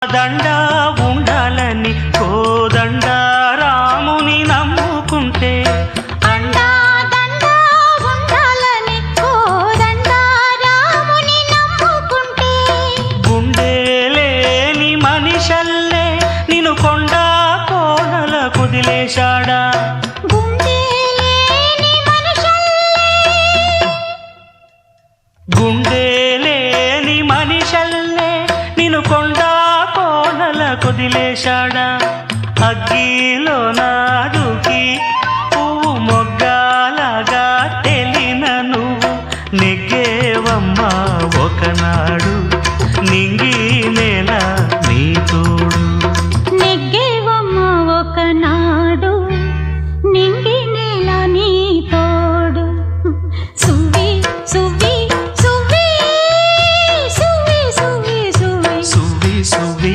దండ ఉండాలని కోదండ రాముని నమ్ముకుంటే అండా దండ ఉండాలని కోదండ రాముని నమ్ముకుంటే గుండె లేని మనిషల్లే నిన్ను కొండ కోనల కుదిలేశాడా గుండె లేని మనుషుల్లే గుండె లేని మనిషల్లే నిన్ను కొండ కోనల కుదిలేశాడా అగ్గిలో నా దూకి